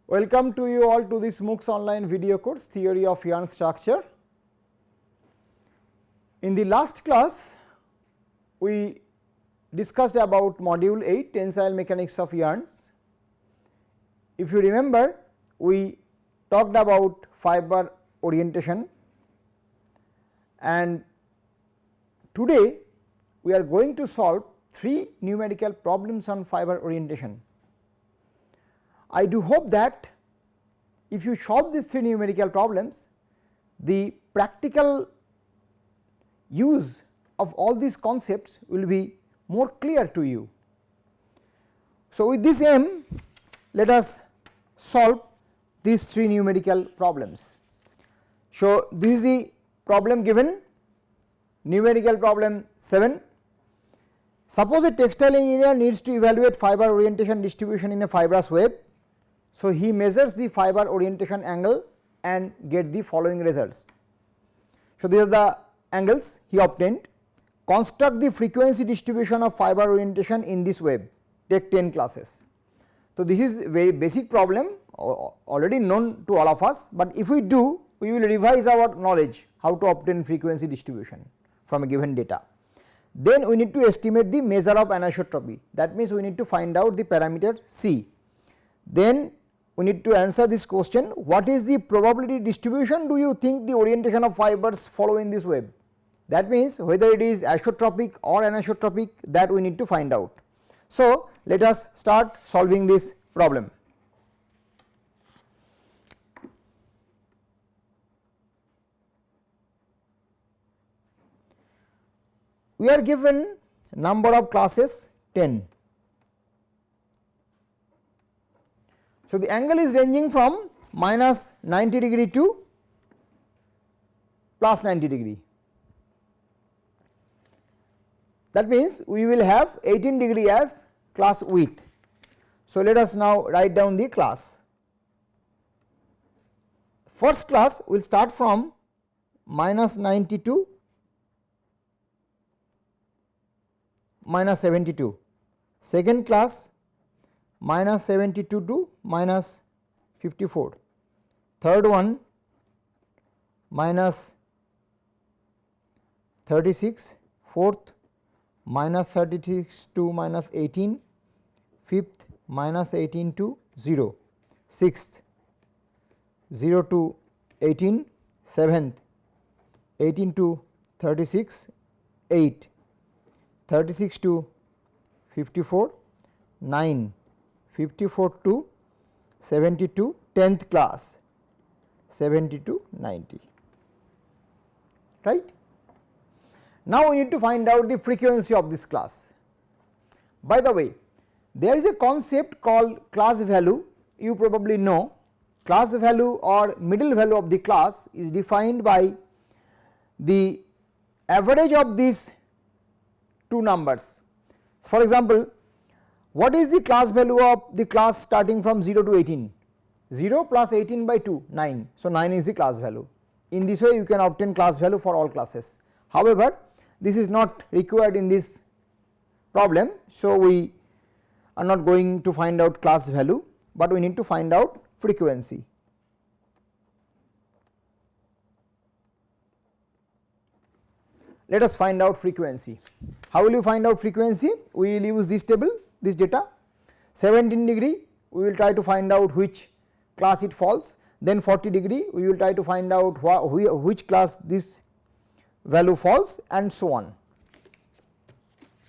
Welcome to you all to this MOOCs online video course Theory of Yarn Structure. In the last class we discussed about module 8 tensile mechanics of yarns. If you remember, we talked about fiber orientation, and today we are going to solve 3 numerical problems on fiber orientation. I do hope that if you solve these 3 numerical problems, the practical use of all these concepts will be more clear to you. So, with this aim, let us solve these 3 numerical problems. So, this is the problem given, numerical problem 7. Suppose a textile engineer needs to evaluate fiber orientation distribution in a fibrous web. So, he measures the fiber orientation angle and get the following results. So, these are the angles he obtained. Construct the frequency distribution of fiber orientation in this web, take 10 classes. So, this is very basic problem already known to all of us, but if we do, we will revise our knowledge how to obtain frequency distribution from a given data. Then we need to estimate the measure of anisotropy, that means we need to find out the parameter C. Then we need to answer this question, what is the probability distribution do you think the orientation of fibers follow in this web? That means whether it is isotropic or anisotropic, that we need to find out. So, let us start solving this problem. We are given number of classes 10. So, the angle is ranging from minus 90 degree to plus 90 degree. That means we will have 18 degree as class width. So, let us now write down the class. First class will start from minus 90 to minus 72. Second class minus 72 to minus 54. Third one minus 36. Fourth minus 36 to minus 18. Fifth minus 18 to 0. Sixth 0 to 18. Seventh 18 to 36. 8 36 to 54. 9 54 to 72, 10th class 70 to 90, right. Now, we need to find out the frequency of this class. By the way, there is a concept called class value, you probably know. Class value or middle value of the class is defined by the average of these two numbers. For example, what is the class value of the class starting from 0 to 18? 0 plus 18 by 2, 9. So, 9 is the class value. In this way you can obtain class value for all classes. However, this is not required in this problem. So, we are not going to find out class value, but we need to find out frequency. Let us find out frequency. How will you find out frequency? We will use this table, this data. 17 degree we will try to find out which class it falls, then 40 degree we will try to find out which class this value falls, and so on.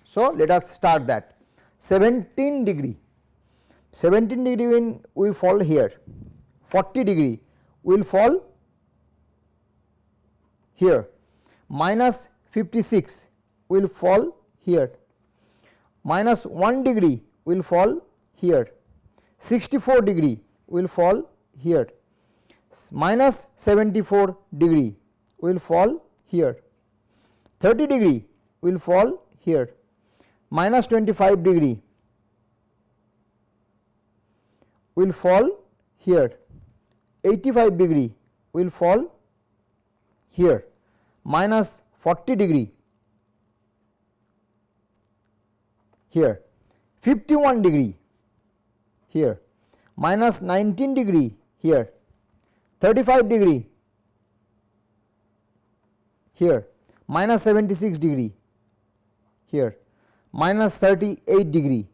So, let us start that. 17 degree when we fall here, 40 degree will fall here, minus 56 will fall here, minus 1 degree will fall here, 64 degree will fall here, minus 74 degree will fall here, 30 degree will fall here, minus 25 degree will fall here, 85 degree will fall here, minus 40 degree here, 51 degree here, minus 19 degree here, 35 degree here, minus 76 degree here, minus 38 degree,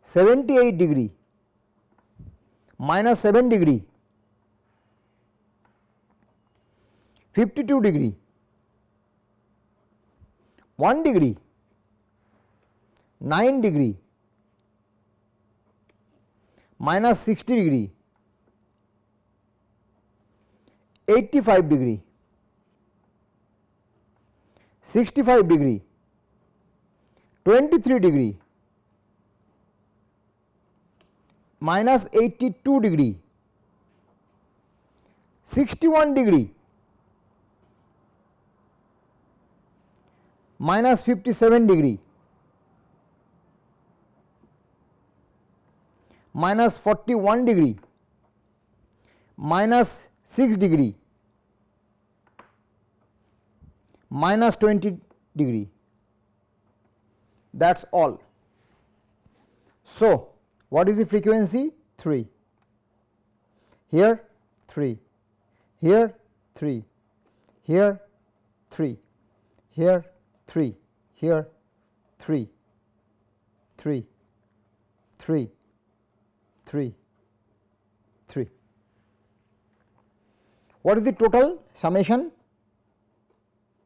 78 degree, minus 7 degree, 52 degree, 1 degree, 9 degree, minus 60 degree, 85 degree, 65 degree, 23 degree, minus 82 degree, 61 degree, minus 57 degree, minus 41 degree, minus 6 degree, minus 20 degree. That is all. So, what is the frequency? 3. Here 3, here 3, here 3, here 3, here 3, 3, 3, 3, 3. What is the total summation?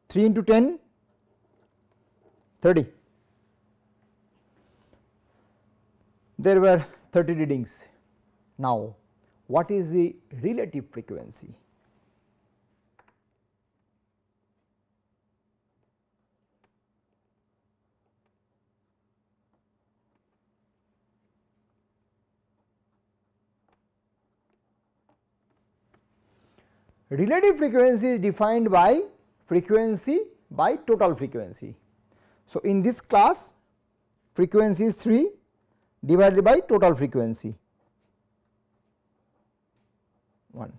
3 into 10, 30. There were 30 readings. Now, what is the relative frequency? Relative frequency is defined by frequency by total frequency. So, in this class frequency is 3 divided by total frequency 1,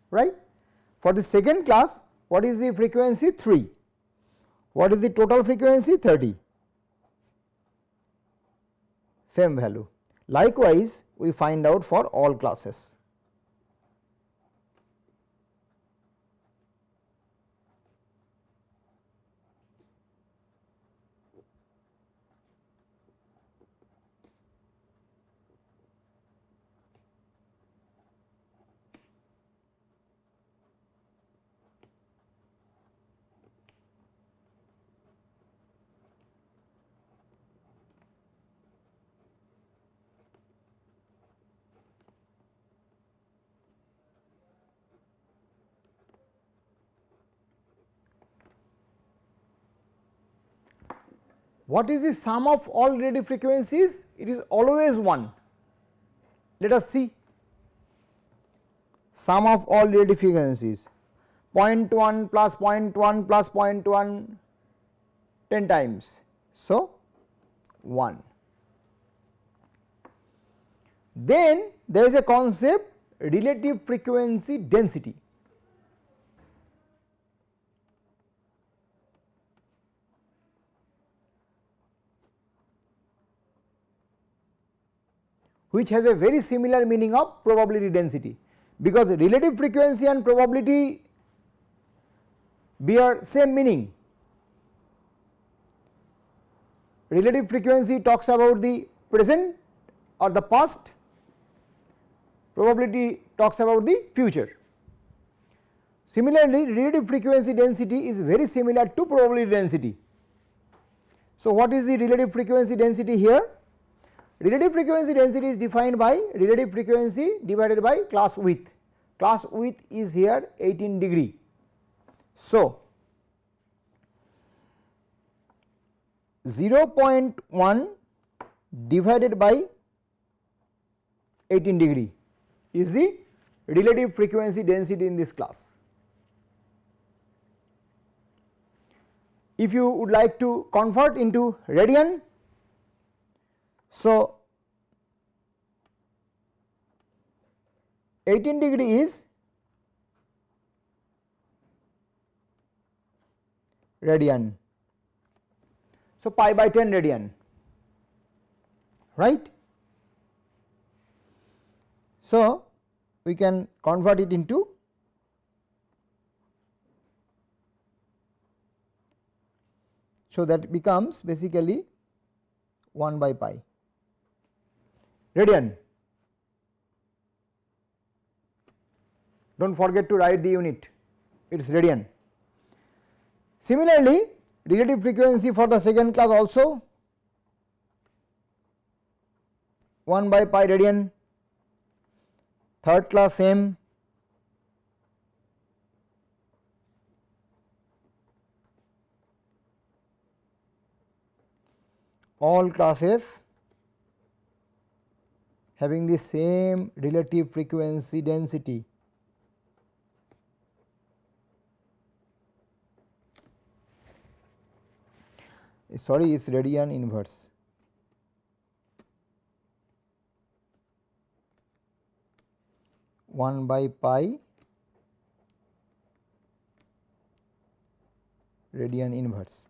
right. For the second class, what is the frequency? 3. What is the total frequency? 30, same value. Likewise, we find out for all classes. What is the sum of all relative frequencies? It is always 1. Let us see sum of all relative frequencies, 0.1 plus 0.1 plus 0.1 10 times. So, 1. Then there is a concept relative frequency density. Which has a very similar meaning of probability density, because relative frequency and probability bear same meaning. Relative frequency talks about the present or the past, probability talks about the future. Similarly, relative frequency density is very similar to probability density. So, what is the relative frequency density here? Relative frequency density is defined by relative frequency divided by class width. Class width is here 18 degree. So, 0.1 divided by 18 degree is the relative frequency density in this class. If you would like to convert into radian, so 18 degree is radian. So, pi by 10 radian, right. So, we can convert it into so that becomes basically 1 by pi radian. Do not forget to write the unit, it is radian. Similarly, relative frequency for the second class also 1 by pi radian, third class same, all classes having the same relative frequency density. Sorry, it is radian inverse. One by pi radian inverse.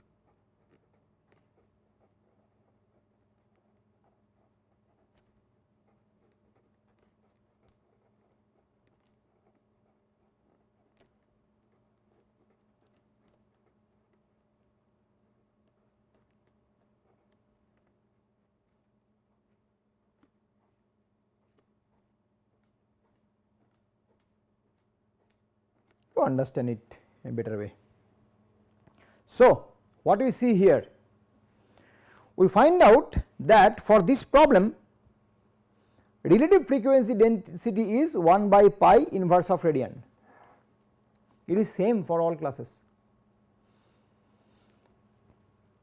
To understand it in a better way. So, what we see here? We find out that for this problem relative frequency density is 1 by pi inverse of radian. It is same for all classes.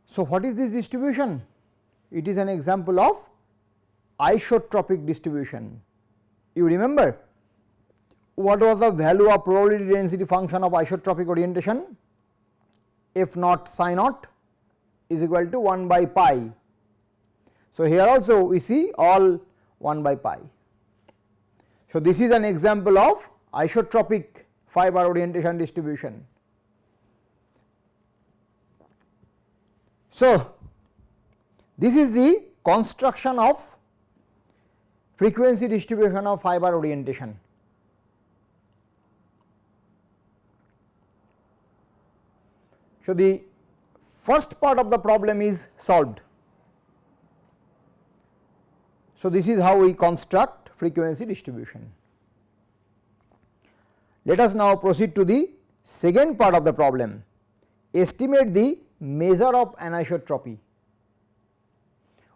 So, what is this distribution? It is an example of isotropic distribution. You remember what was the value of probability density function of isotropic orientation? F naught psi naught is equal to 1 by pi. So, here also we see all 1 by pi. So, this is an example of isotropic fiber orientation distribution. So, this is the construction of frequency distribution of fiber orientation. So, the first part of the problem is solved. So, this is how we construct frequency distribution. Let us now proceed to the second part of the problem, estimate the measure of anisotropy.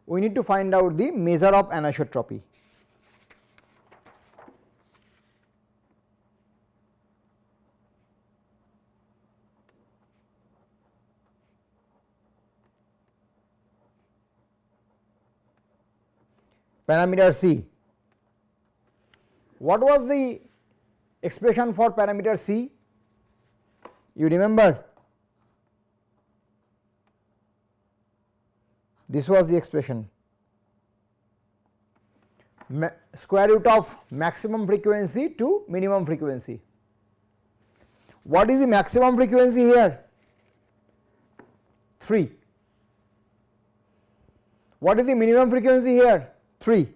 We need to find out the measure of anisotropy. Parameter C. What was the expression for parameter C? You remember? This was the expression, square root of maximum frequency to minimum frequency. What is the maximum frequency here? 3. What is the minimum frequency here? 3.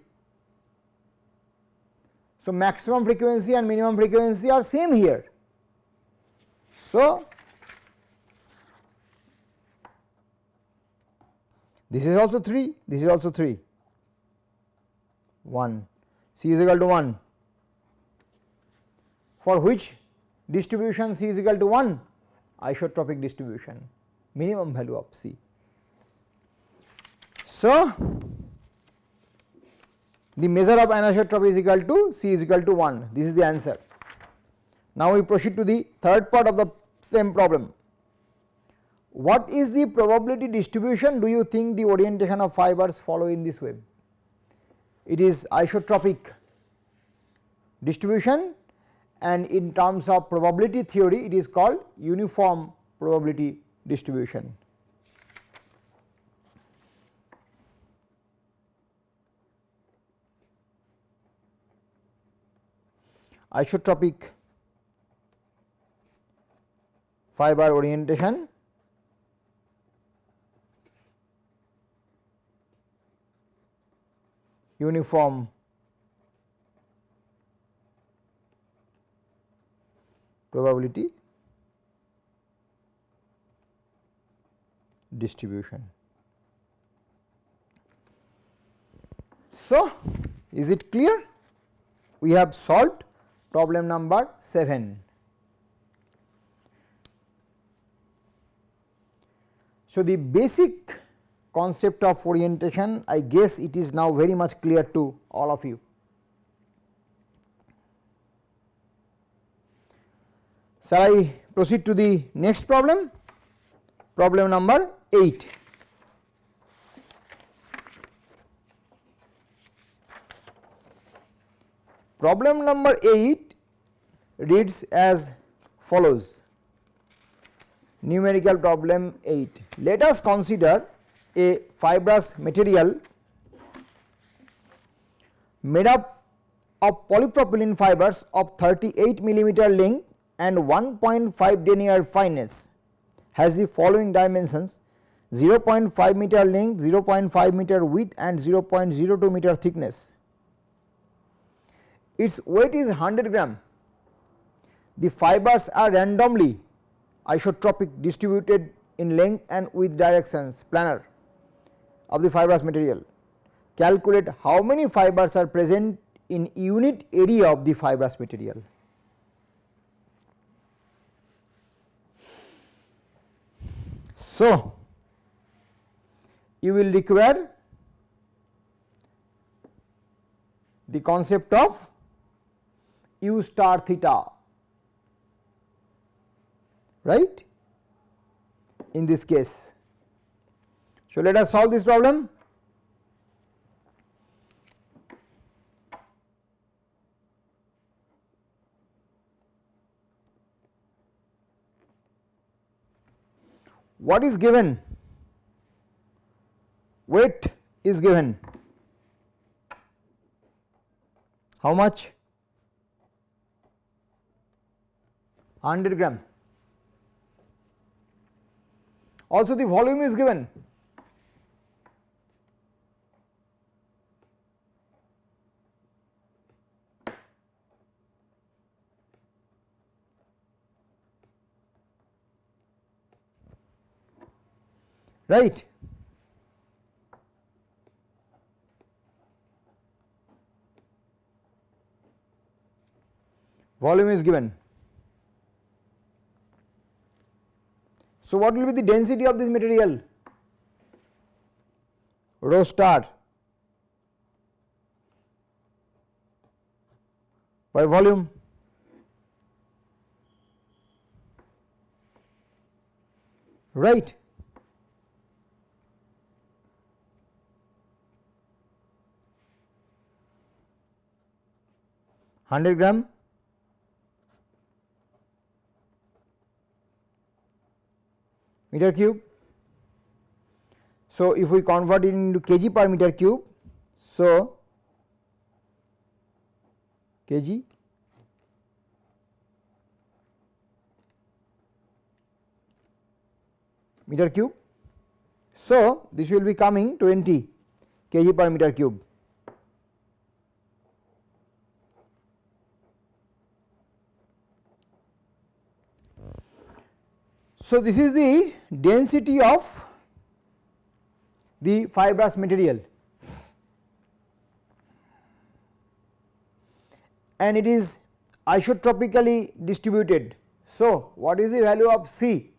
So, maximum frequency and minimum frequency are same here. So, this is also 3, this is also 3, 1, C is equal to 1. For which distribution C is equal to 1? Isotropic distribution, minimum value of C. So, the measure of anisotropy is equal to C is equal to 1, this is the answer. Now, we proceed to the third part of the same problem. What is the probability distribution do you think the orientation of fibers follow in this way? It is isotropic distribution, and in terms of probability theory it is called uniform probability distribution. Isotropic fiber orientation uniform probability distribution. So, is it clear? We have solved problem number 7. So, the basic concept of orientation, I guess it is now very much clear to all of you. Shall I proceed to the next problem? Problem number 8. Problem number 8 reads as follows. Numerical problem 8. Let us consider a fibrous material made up of polypropylene fibers of 38 millimeter length and 1.5 denier fineness, has the following dimensions: 0.5 meter length, 0.5 meter width and 0.02 meter thickness. Its weight is 100 gram. The fibers are randomly isotropic distributed in length and width directions planar of the fibrous material. Calculate how many fibers are present in unit area of the fibrous material. So, you will require the concept of u star theta, right, in this case. So, let us solve this problem. What is given? Weight is given. How much? 100 gram. Also the volume is given. Right. Volume is given. So, what will be the density of this material? Rho star by volume. Right. Hundred gram meter cube. So, if we convert it into kg per meter cube, so kg meter cube. So, this will be coming 20 kg per meter cube. So, this is the density of the fibrous material, and it is isotropically distributed. So, what is the value of C?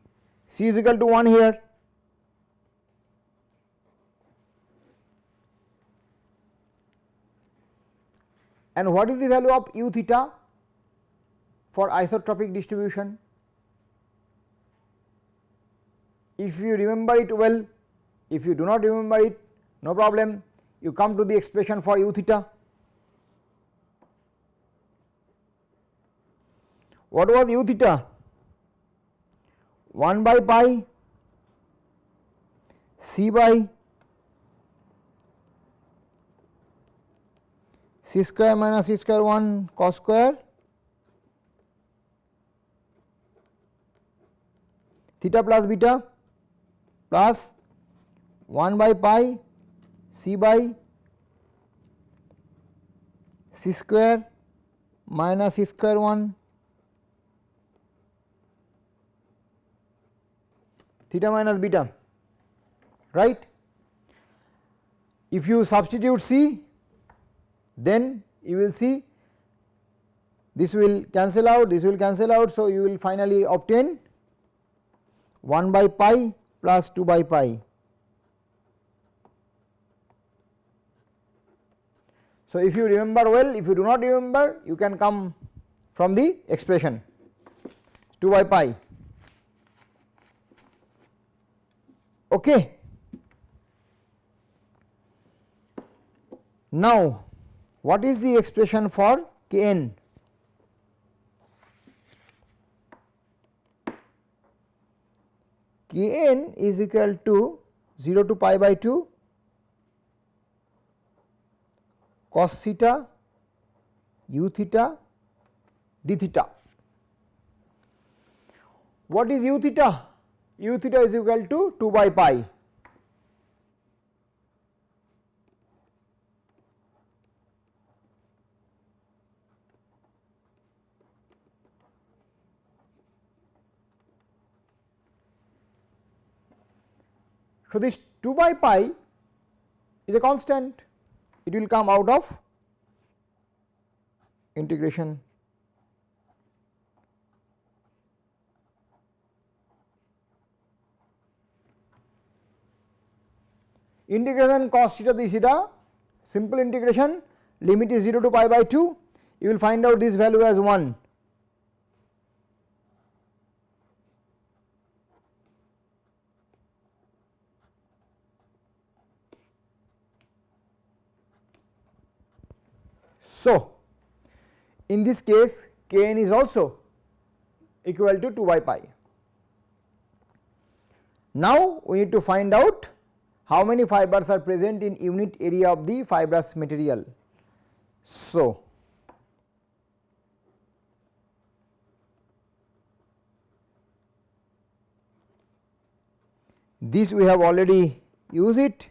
C is equal to 1 here. And what is the value of u theta for isotropic distribution? If you remember it well, if you do not remember it, no problem, you come to the expression for u theta. What was u theta? 1 by pi c by c square minus c square 1 cos square theta plus beta plus 1 by pi c by c square minus c square 1 theta minus beta, right. If you substitute c, then you will see this will cancel out, this will cancel out. So, you will finally obtain 1 by pi plus 2 by pi. So, if you remember well, if you do not remember, you can come from the expression 2 by pi. Okay. Now, what is the expression for Kn? Kn is equal to 0 to pi by 2 cos theta u theta d theta. What is u theta? U theta is equal to 2 by pi. So, this 2 by pi is a constant, it will come out of integration. Integration cos theta d theta, simple integration, limit is 0 to pi by 2, you will find out this value as 1. So, in this case Kn is also equal to 2 by pi. Now, we need to find out how many fibers are present in unit area of the fibrous material. So, this we have already used it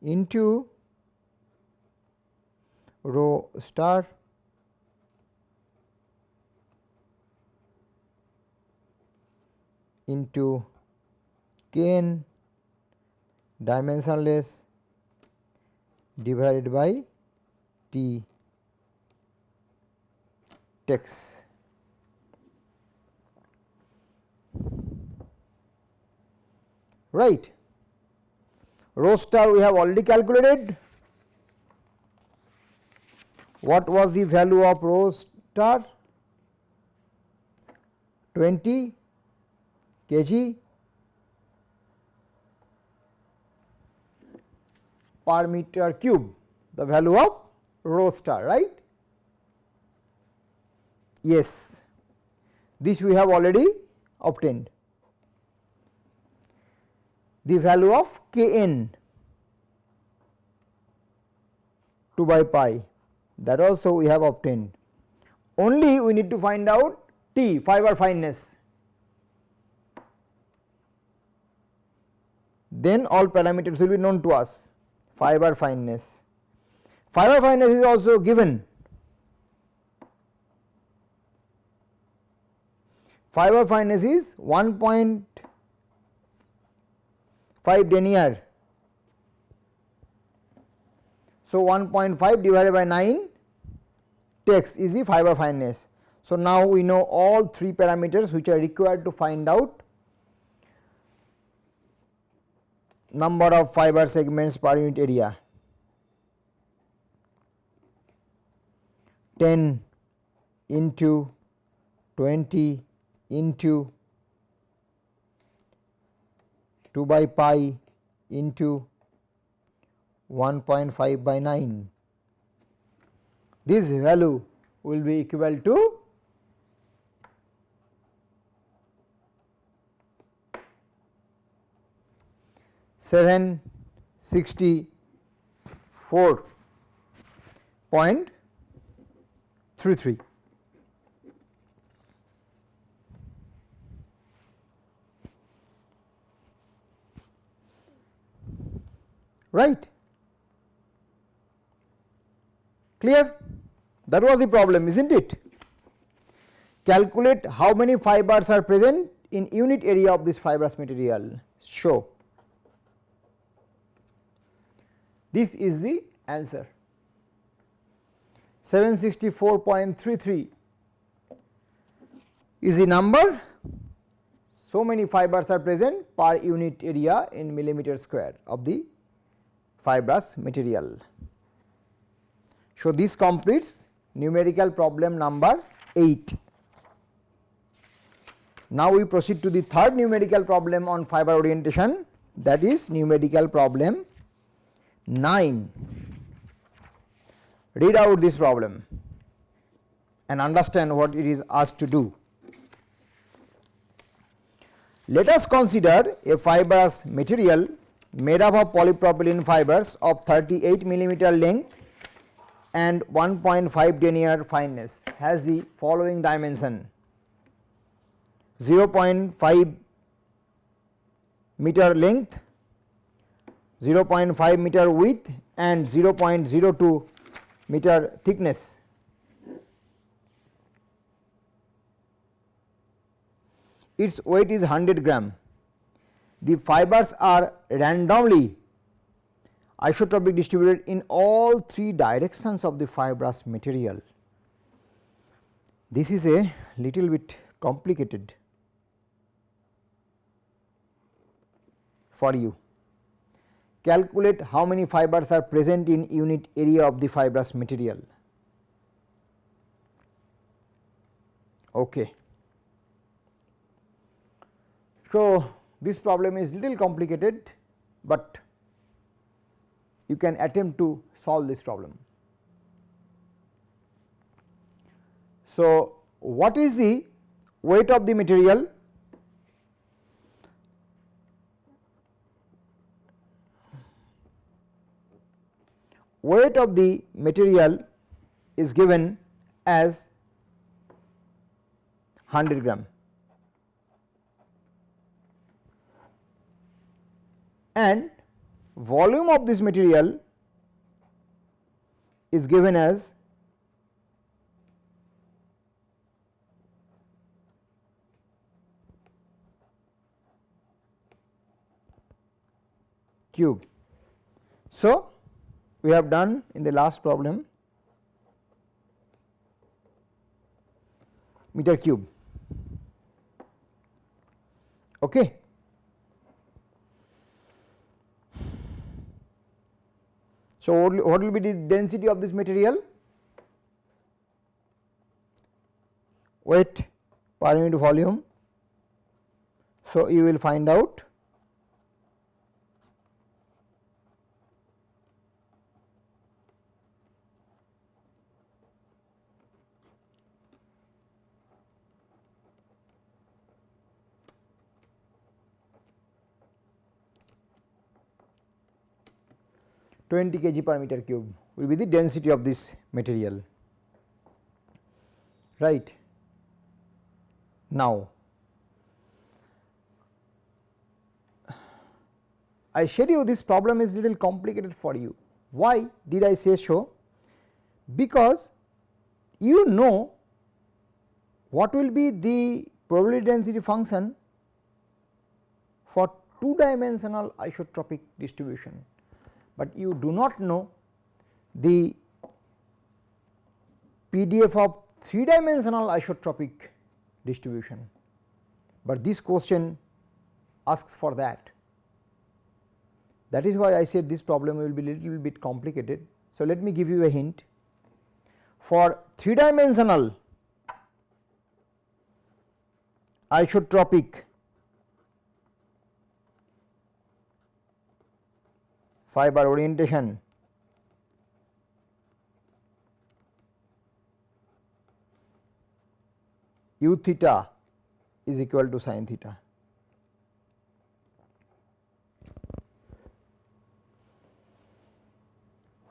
into rho star into Kn dimensionless divided by T tex. Right. Rho star we have already calculated. What was the value of rho star? 20 kg per meter cube, the value of rho star, right? Yes, this we have already obtained. The value of Kn 2 by pi, that also we have obtained. Only we need to find out T, fiber fineness. Then all parameters will be known to us. Fiber fineness. Fiber fineness is also given. Fiber fineness is 1.5 denier. So, 1.5 divided by 9 tex is the fiber fineness. So, now we know all three parameters which are required to find out number of fiber segments per unit area. 10 into 20 into 2 by pi into 1.5 by 9. This value will be equal to 764.33. Right. Clear? That was the problem, isn't it? Calculate how many fibers are present in unit area of this fibrous material. Show. This is the answer. 764.33 is the number. So many fibers are present per unit area in millimeter square of the fibrous material. So, this completes numerical problem number 8. Now, we proceed to the third numerical problem on fiber orientation, that is numerical problem 9. Read out this problem and understand what it is asked to do. Let us consider a fibrous material made up of polypropylene fibers of 38 millimeter length and 1.5 denier fineness, has the following dimension: 0.5 meter length, 0.5 meter width and 0.02 meter thickness. Its weight is 100 gram. The fibers are randomly isotropic distributed in all 3 directions of the fibrous material. This is a little bit complicated for you. Calculate how many fibers are present in unit area of the fibrous material. Okay. So, this problem is little complicated, but you can attempt to solve this problem. So, what is the weight of the material? Weight of the material is given as 100 gram and volume of this material is given as cube. So, we have done in the last problem meter cube. Okay. So, what will be the density of this material? Weight per unit volume. So, you will find out (20 kg per meter cube) will be the density of this material, right. Now, I said you this problem is little complicated for you. Why did I say so? Because you know what will be the probability density function for 2-dimensional isotropic distribution, but you do not know the PDF of 3-dimensional isotropic distribution, but this question asks for that. That is why I said this problem will be little bit complicated. So, let me give you a hint. For 3-dimensional isotropic fiber orientation, u theta is equal to sin theta.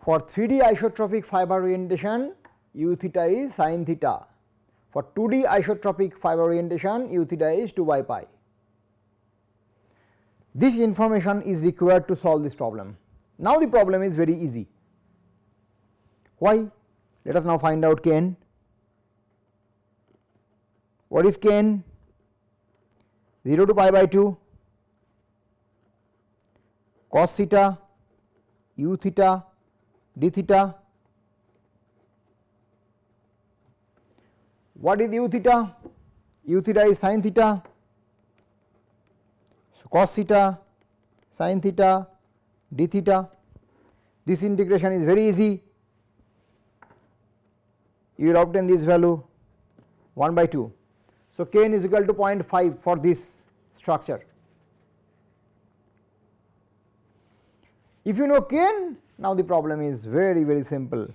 For 3D isotropic fiber orientation, u theta is sin theta. For 2D isotropic fiber orientation, u theta is 2 by pi. This information is required to solve this problem. Now, the problem is very easy. Why? Let us now find out Kn. What is Kn? 0 to pi by 2 cos theta u theta d theta. What is u theta? U theta is sin theta. So, cos theta sin theta d theta. This integration is very easy. You will obtain this value 1 by 2. So, Kn is equal to 0.5 for this structure. If you know Kn, now the problem is very simple.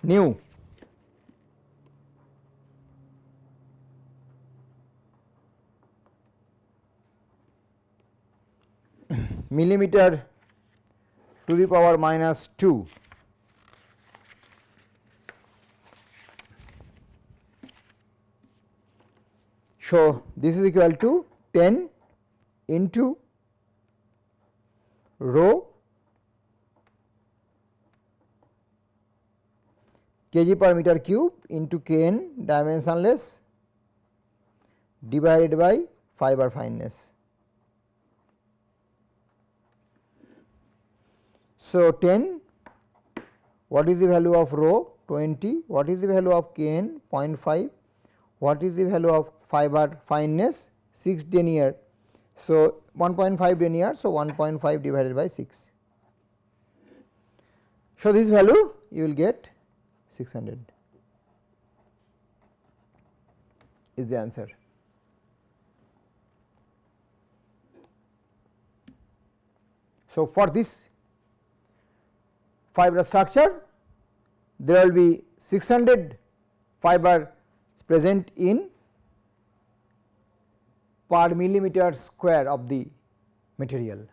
Nu millimeter to the power minus 2 So, this is equal to 10 into rho kg per meter cube into Kn dimensionless divided by fiber fineness. So, 10, what is the value of rho? 20, what is the value of Kn? 0.5, what is the value of fiber fineness? 6 denier. So, 1.5 denier, so 1.5 divided by 6. So, this value you will get 600 is the answer. So, for this fiber structure there will be 600 fiber present in per millimeter square of the material.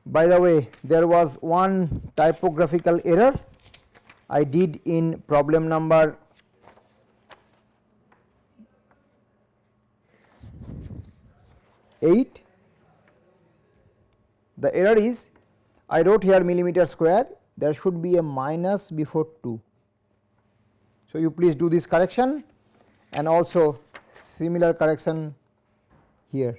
By the way, there was one typographical error I did in problem number 8. The error is I wrote here millimeter square, there should be a minus before 2. So, you please do this correction and also similar correction here.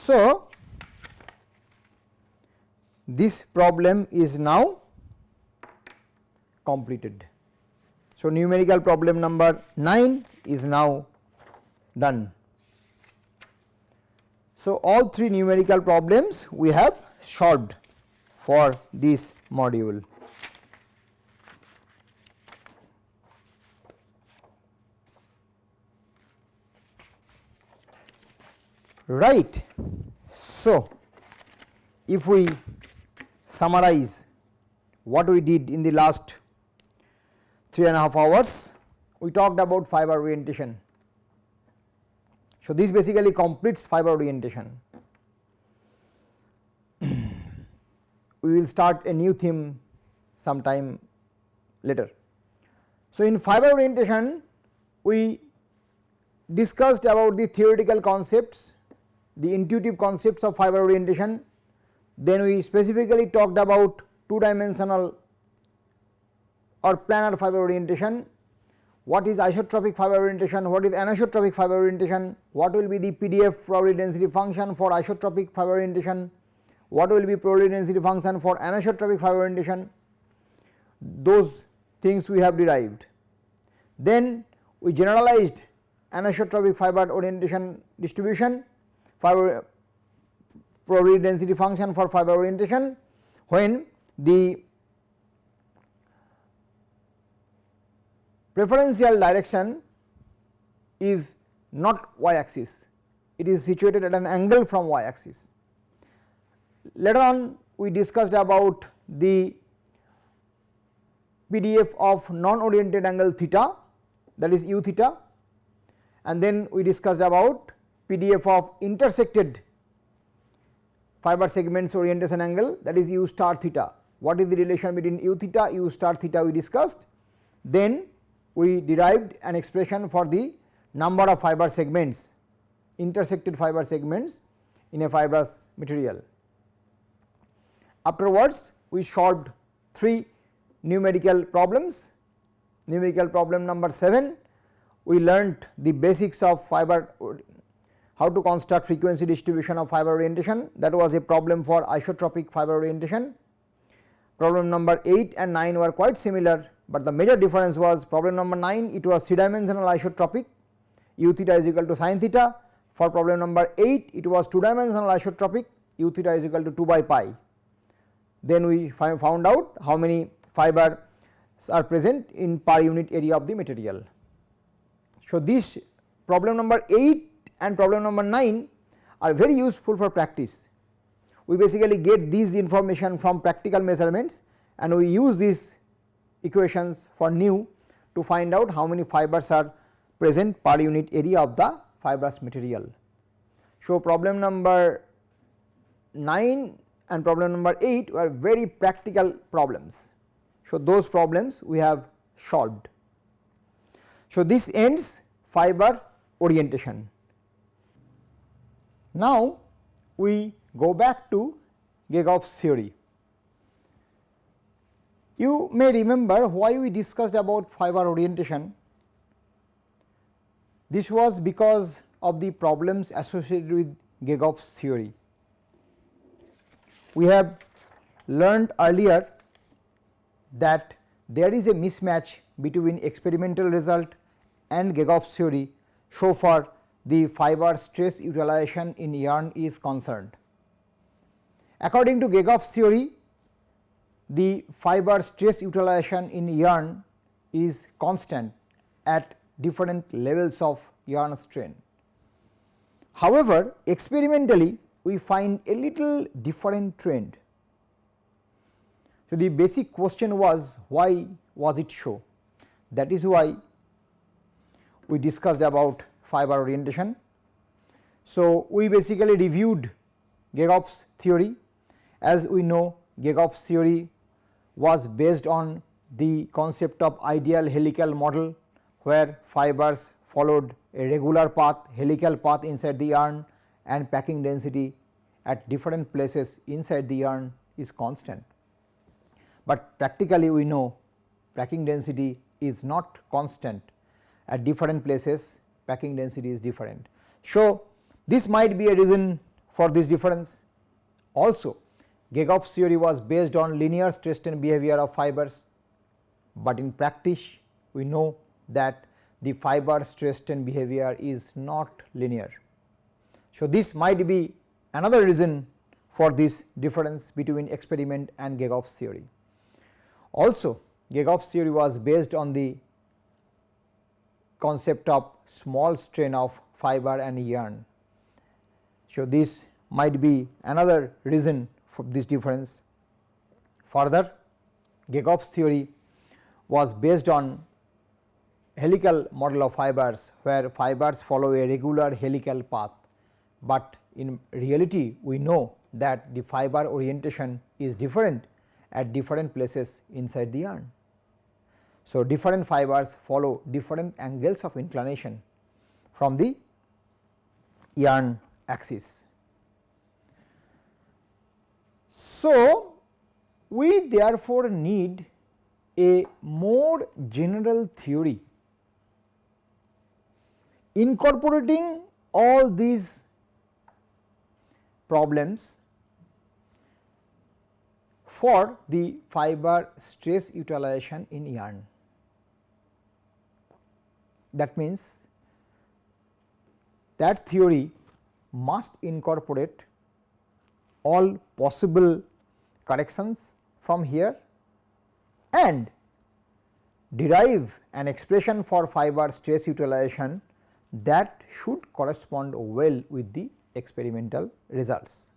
So, this problem is now completed. So, numerical problem number 9 is now done. So, all 3 numerical problems we have solved for this module. Right. So, if we summarize what we did in the last 3.5 hours, we talked about fiber orientation. So, this basically completes fiber orientation. We will start a new theme sometime later. So, in fiber orientation we discussed about the theoretical concepts, the intuitive concepts of fiber orientation. Then we specifically talked about 2-dimensional or planar fiber orientation. What is isotropic fiber orientation, what is anisotropic fiber orientation, what will be the PDF probability density function for isotropic fiber orientation, what will be probability density function for anisotropic fiber orientation, those things we have derived. Then we generalized anisotropic fiber orientation distribution, fiber probability density function for fiber orientation when the preferential direction is not y axis, it is situated at an angle from y axis. Later on we discussed about the PDF of non oriented angle theta, that is u theta, and then we discussed about PDF of intersected fiber segments orientation angle, that is u star theta. What is the relation between u theta, u star theta we discussed. Then we derived an expression for the number of fiber segments, intersected fiber segments in a fibrous material. Afterwards, we solved 3 numerical problems. Numerical problem number 7, we learnt the basics of fiber, how to construct frequency distribution of fiber orientation, that was a problem for isotropic fiber orientation. Problem number 8 and 9 were quite similar, but the major difference was problem number 9, it was 3 dimensional isotropic, u theta is equal to sin theta. For problem number 8, it was 2 dimensional isotropic, u theta is equal to 2 by pi. Then we found out how many fibers are present in per unit area of the material. So, this problem number 8 and problem number 9 are very useful for practice. We basically get these information from practical measurements and we use these equations for nu to find out how many fibers are present per unit area of the fibrous material. So, problem number 9 and problem number 8 were very practical problems. So, those problems we have solved. So, this ends fiber orientation. Now, we go back to Gegoff's theory. You may remember why we discussed about fiber orientation. This was because of the problems associated with Gegoff's theory. We have learned earlier that there is a mismatch between experimental result and Gegoff's theory so far the fiber stress utilization in yarn is concerned. According to Gegoff's theory, the fiber stress utilization in yarn is constant at different levels of yarn strain. However, experimentally we find a little different trend. So, the basic question was why was it so? That is why we discussed about fiber orientation. So, we basically reviewed Gegoff's theory. As we know, Gegoff's theory was based on the concept of ideal helical model where fibers followed a regular path, helical path inside the yarn and packing density at different places inside the yarn is constant. But practically we know packing density is not constant at different places, packing density is different. So, this might be a reason for this difference. Also, Gegoff's theory was based on linear stress strain behavior of fibers, but in practice we know that the fiber stress strain behavior is not linear. So, this might be another reason for this difference between experiment and Gegoff's theory. Also, Gegoff's theory was based on the concept of small strain of fiber and yarn. So, this might be another reason for this difference. Further, Gegoff's theory was based on helical model of fibers where fibers follow a regular helical path, but in reality we know that the fiber orientation is different at different places inside the yarn. So, different fibers follow different angles of inclination from the yarn axis. So, we therefore need a more general theory incorporating all these problems for the fiber stress utilization in yarn. That means that theory must incorporate all possible corrections from here and derive an expression for fiber stress utilization that should correspond well with the experimental results.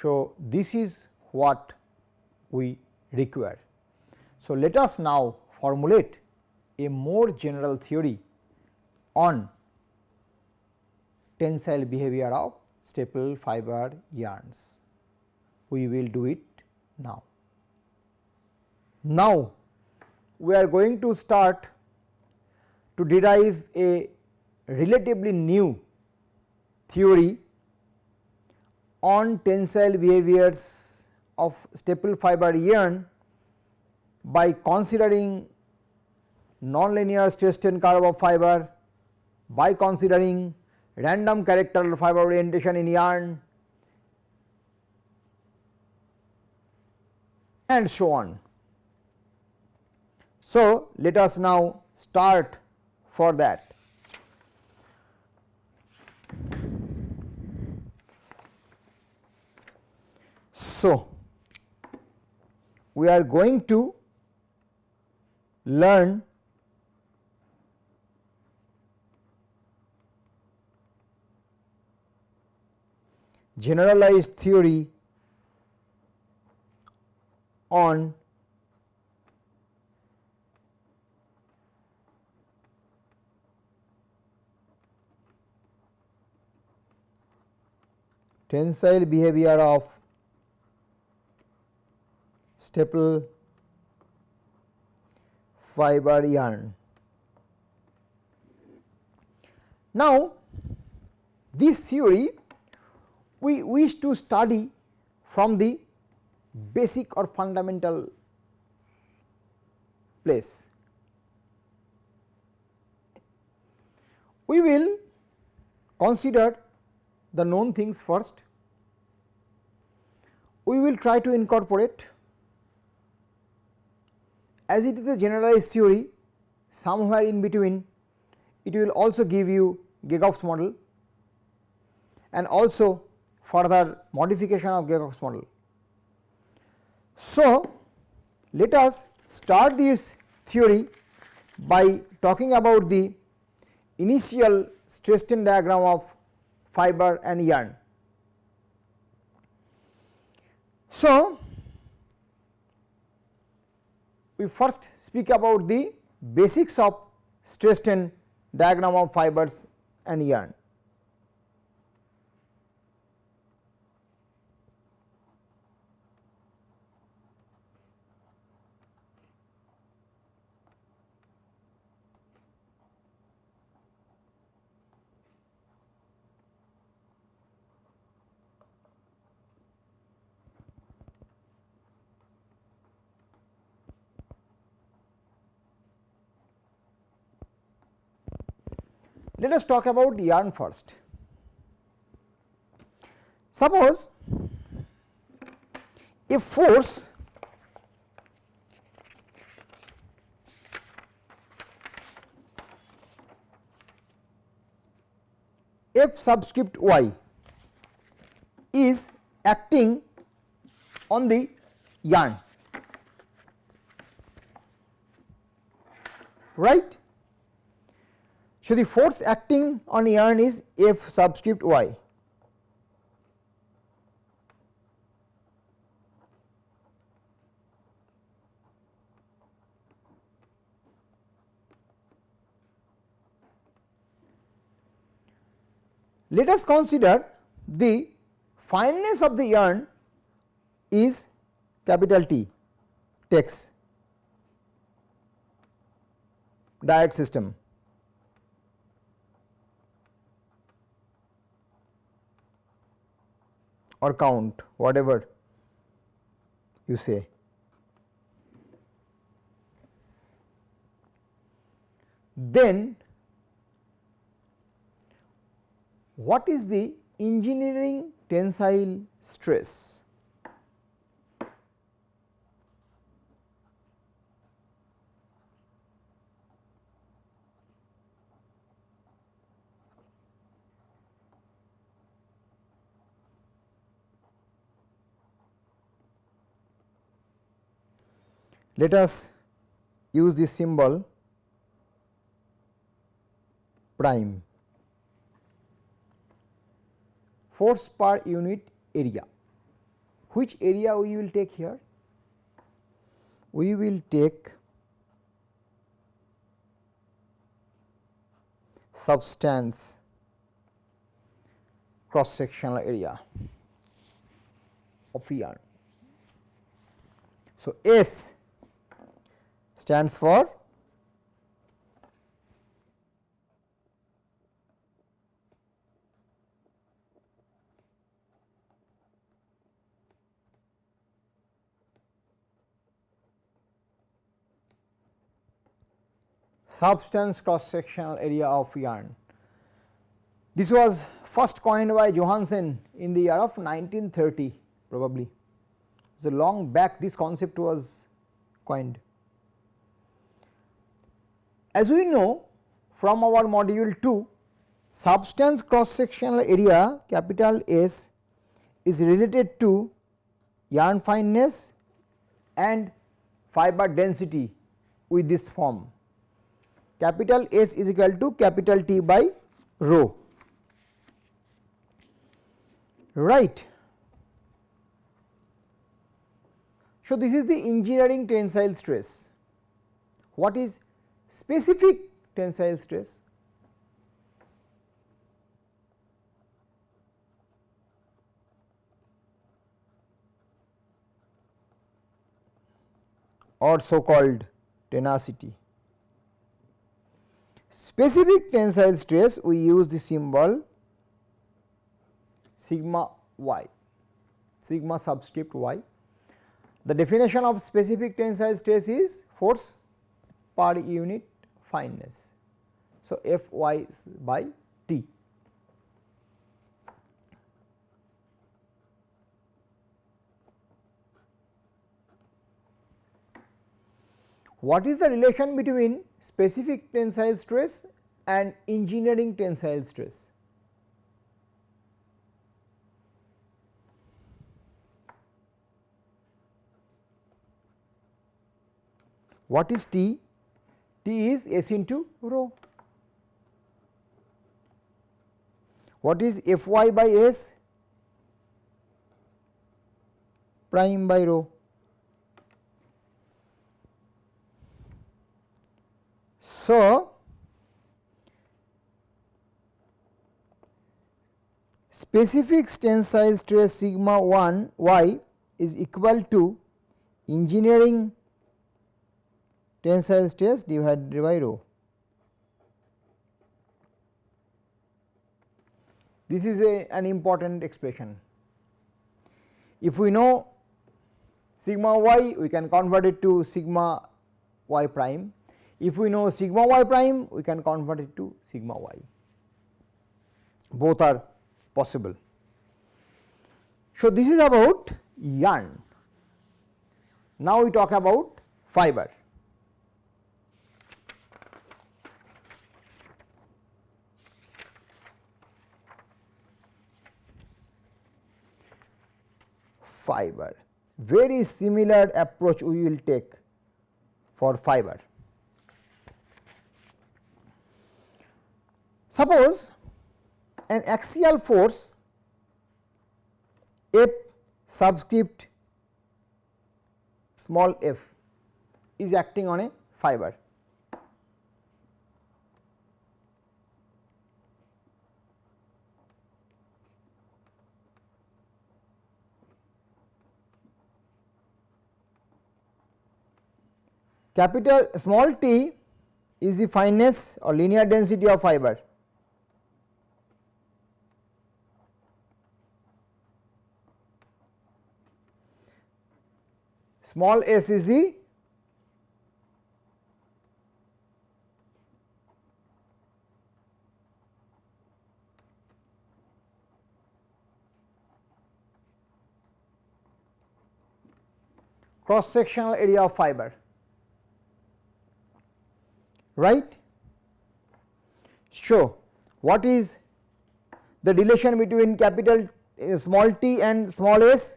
So, this is what we require. So, let us now formulate a more general theory on tensile behavior of staple fiber yarns. We will do it now. Now, we are going to start to derive a relatively new theory on tensile behaviors of staple fiber yarn by considering nonlinear stress strain curve of fiber, by considering random character fiber orientation in yarn, and so on. So, let us now start for that. So, we are going to learn generalized theory on tensile behavior of staple fiber yarn. Now, this theory we wish to study from the basic or fundamental place. We will consider the known things first, we will try to incorporate, as it is a generalized theory, somewhere in between it will also give you Gegoff's model and also further modification of Gegoff's model. So, let us start this theory by talking about the initial stress strain diagram of fiber and yarn. So, we first speak about the basics of stress strain diagram of fibers and yarn. Let us talk about yarn first. Suppose a force F subscript y is acting on the yarn, right. So, the force acting on yarn is F subscript y. Let us consider the fineness of the yarn is capital T, Tex, diet system. Or count, whatever you say. Then what is the engineering tensile stress? Let us use this symbol prime, force per unit area. Which area we will take here? We will take substance cross sectional area of yarn. So, S stands for substance cross sectional area of yarn. This was first coined by Johansen in the year of 1930 probably. So, long back this concept was coined. As we know from our module 2, substance cross sectional area capital S is related to yarn fineness and fiber density with this form. Capital S is equal to capital T by rho, right. So, this is the engineering tensile stress. What is specific tensile stress? Or so called tenacity. Specific tensile stress, we use the symbol sigma y, sigma subscript y. The definition of specific tensile stress is force per unit fineness. So, F y by T. What is the relation between specific tensile stress and engineering tensile stress? What is T? T is S into rho. What is Fy by S? Prime by rho. So, specific tensile stress sigma 1 y is equal to engineering tensile stress divided by rho. This is an important expression. If we know sigma y, we can convert it to sigma y prime. If we know sigma y prime, we can convert it to sigma y. Both are possible. So, this is about yarn. Now, we talk about fiber. Fiber, very similar approach we will take for fiber. Suppose an axial force F subscript small f is acting on a fiber. Capital small t is the fineness or linear density of fiber. Small s is the cross sectional area of fiber, right. So, what is the relation between capital small t and small s?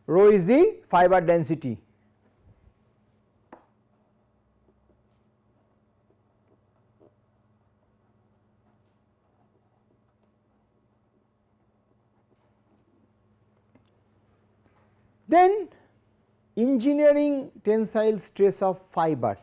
Rho is the fiber density. Then engineering tensile stress of fiber.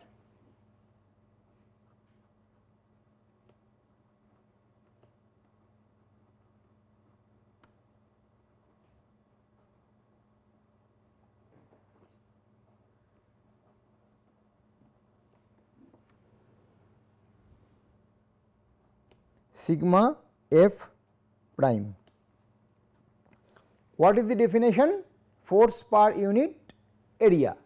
sigma f prime. What is the definition? Force per unit area.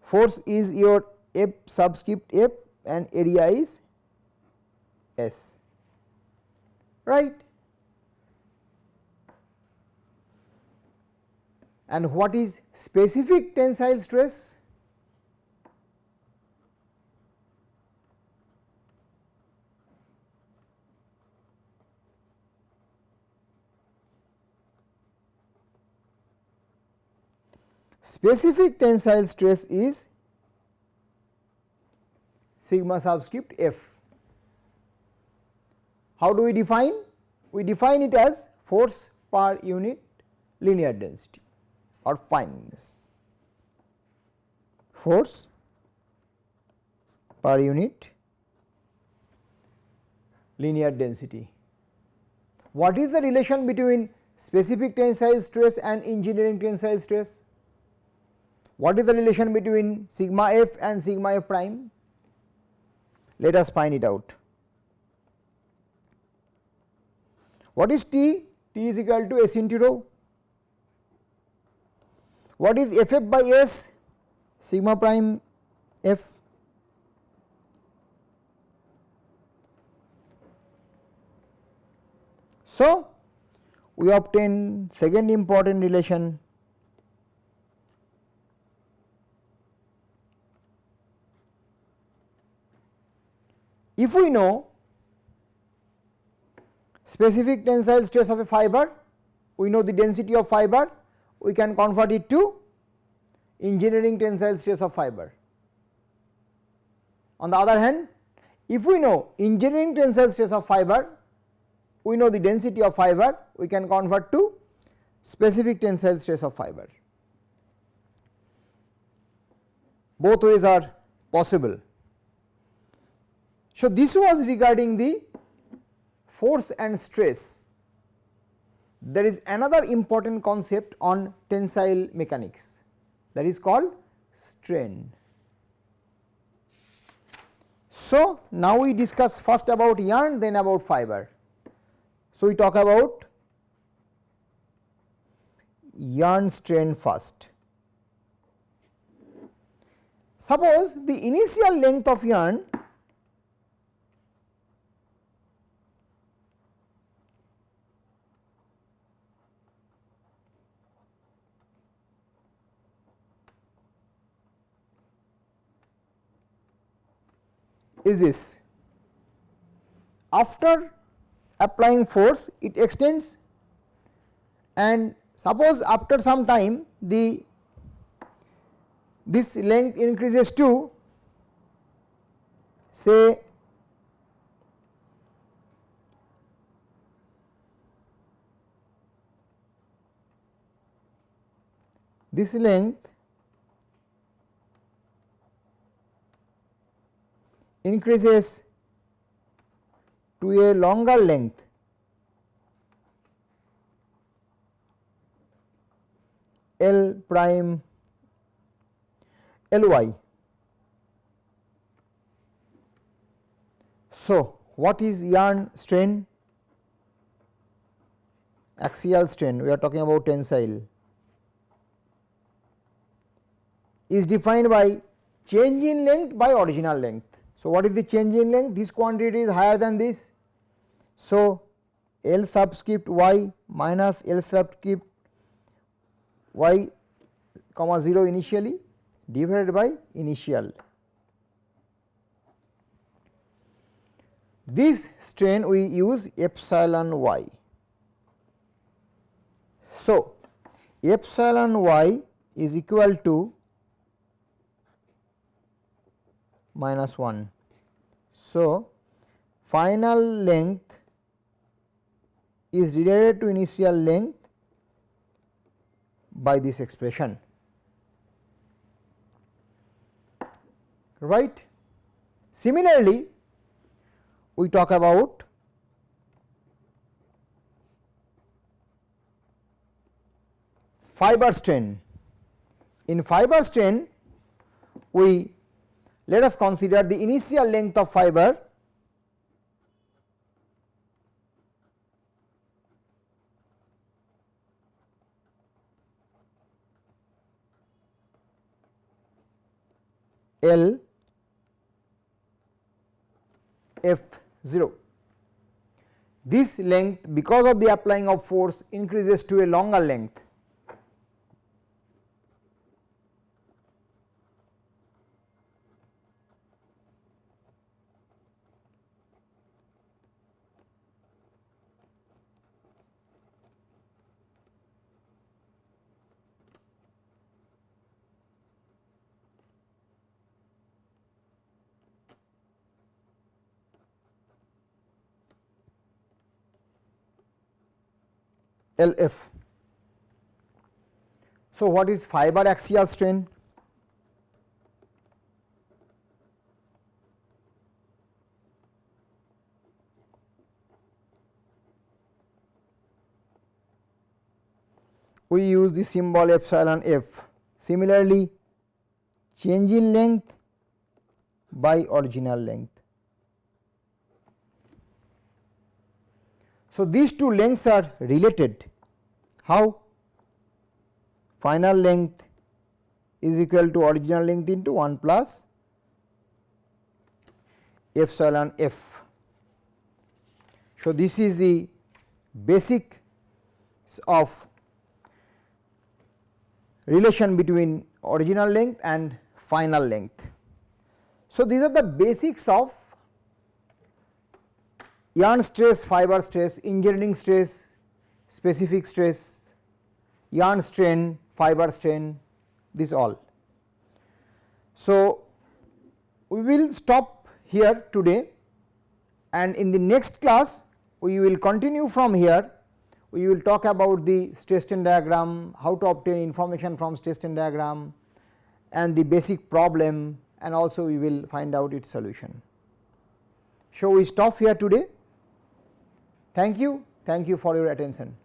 Force is your F subscript F and area is S, right. And what is specific tensile stress? Specific tensile stress is sigma subscript f. How do we define? We define it as force per unit linear density or fineness. Force per unit linear density. What is the relation between specific tensile stress and engineering tensile stress? What is the relation between sigma f and sigma f prime? Let us find it out. What is T? T is equal to S into rho. What is F by S? Sigma prime F. So, we obtain second important relation. If we know specific tensile stress of a fiber, we know the density of fiber, we can convert it to engineering tensile stress of fiber. On the other hand, if we know engineering tensile stress of fiber, we know the density of fiber, we can convert to specific tensile stress of fiber. Both ways are possible. So, this was regarding the force and stress. There is another important concept on tensile mechanics, that is called strain. So, now we discuss first about yarn, then about fiber. So, we talk about yarn strain first. Suppose the initial length of yarn is this. After applying force, it extends, and suppose after some time this length increases to say this length increases to a longer length L prime Ly. So, what is yarn strain? Axial strain, we are talking about tensile, is defined by change in length by original length. So, what is the change in length? This quantity is higher than this. So, L subscript y minus L subscript y comma 0 initially divided by initial. This strain we use epsilon y. So, epsilon y is equal to minus 1. So, final length is related to initial length by this expression, right. Similarly, we talk about fiber strain. In fiber strain, let us consider the initial length of fiber L F 0. This length, because of the applying of force, increases to a longer length. LF. So, what is fiber axial strain? We use the symbol epsilon f. Similarly, change in length by original length. So, these two lengths are related. How? Final length is equal to original length into 1 plus epsilon f. So, this is the basic of relation between original length and final length. So, these are the basics of yarn stress, fiber stress, engineering stress, specific stress, yarn strain, fiber strain, this all. So, we will stop here today, and in the next class we will continue from here. We will talk about the stress strain diagram, how to obtain information from stress strain diagram, and the basic problem, and also we will find out its solution. So, we stop here today. Thank you for your attention.